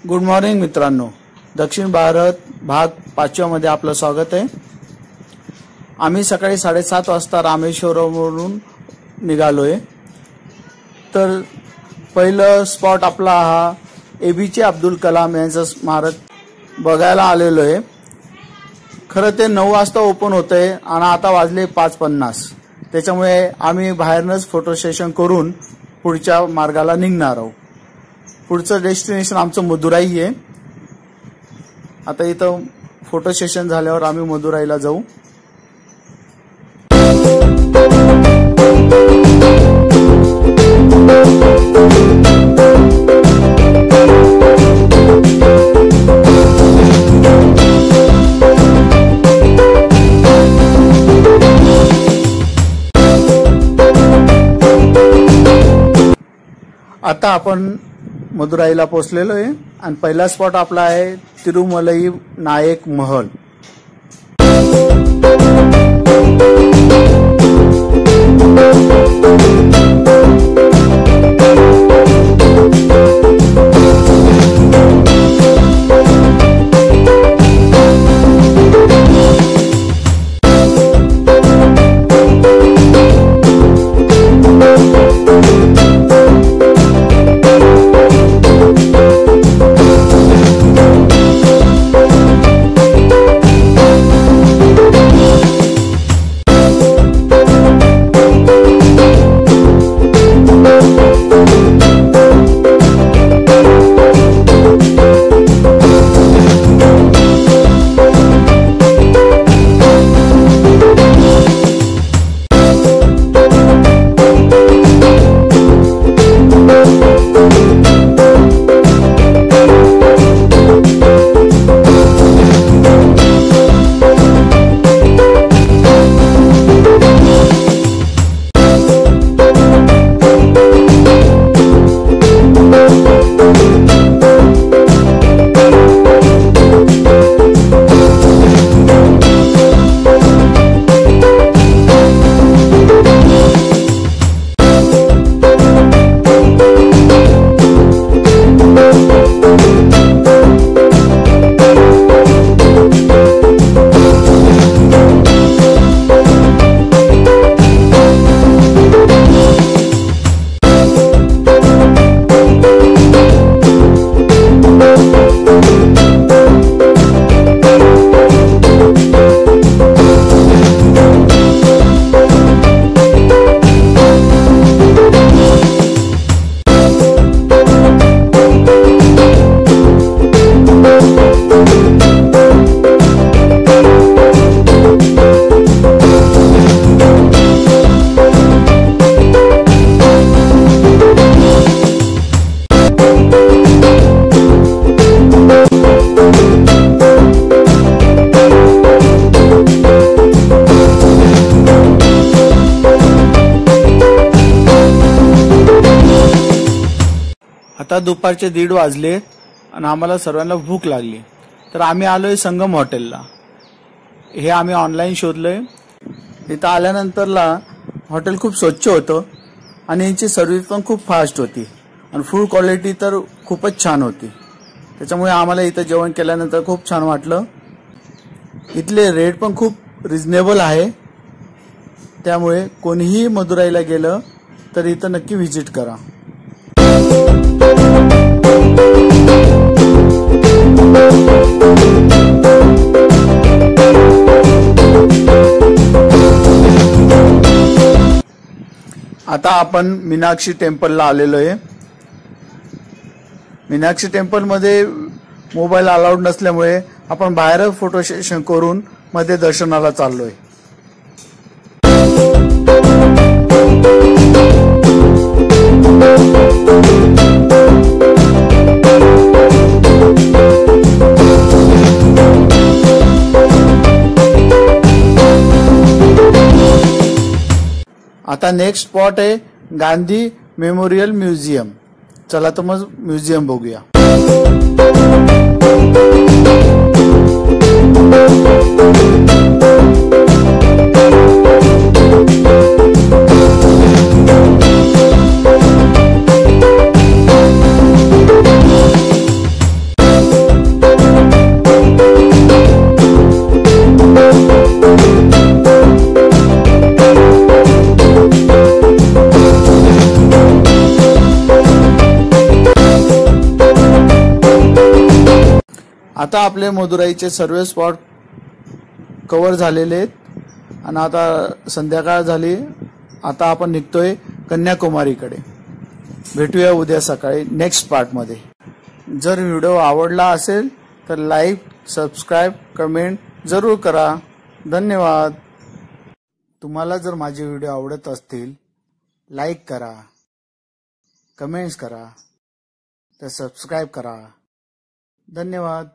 Good morning मित्रांनो, दक्षिण भारत भाग 5 मध्ये आपलं स्वागत आहे। आम्ही सकाळी 7:30 वाजता रामेश्वरमवरून निघालोय। तर पहिलं स्पॉट आपला हा एपीजे अब्दुल कलाम यांचं स्मारक बघायला आलेलो आहे। खरं ते 9 वाजता ओपन होतंय आणि आता वाजले 5:50। त्याच्यामुळे आम्ही बाहेरनच फोटो सेशन करून पुढच्या मार्गाला निघणार आहोत। पुढचं डेस्टिनेशन आमचं मदुराई आहे। आता इथं फोटो सेशन झाल्यावर आम्ही मदुराईला जाऊ। आता आपण मदुराईला पोहोचलेलो आहे आणि पहिला स्पॉट आपला आहे तिरुमलई नायक महल। आता दुपारचे 1:30 वाजले आणि आम्हाला सर्वांना भूक लागली। तर आम्ही आलोय संगम हॉटेलला। हे आम्ही ऑनलाईन शोधलंय। इथं आल्यानंतरला हॉटेल खूप स्वच्छ होतं आणि यांची सर्व्हिस पण खूप फास्ट होती आणि फूड क्वालिटी तर खूपच छान होती। त्याच्यामुळे आम्हाला इथं जेवण केल्यानंतर खूप छान वाटलं। इथले रेट पण खूप रिजनेबल आहे। त्यामुळे कोणीही मदुराईला गेलं तर इथं नक्की व्हिजिट करा। आता आपण मीनाक्षी टेम्पलला आलेलो आहे। मीनाक्षी टेम्पल मध्ये मोबाईल अलाउड नसल्यामुळे आपण बाहेर फोटो सेशन करून मध्ये दर्शनाला चाललोय। आता नेक्स्ट स्पॉट आहे गांधी मेमोरियल म्युझियम। चला तर मग म्युझियम बघूया। आता आपले मदुराईचे सर्व स्पॉट कव्हर झालेले आहेत आणि आता संध्याकाळ झाली. आता आपण निघतोय कन्याकुमारीकडे. भेटूया उद्या सकाळी नेक्स्ट पार्टमध्ये. जर व्हिडिओ आवडला असेल तर लाईक, सबस्क्राईब, कमेंट जरूर करा. धन्यवाद. तुम्हाला जर माझे व्हिडिओ आवडत असतील लाईक करा, कमेंट्स करा, तर सबस्क्राईब करा. धन्यवाद.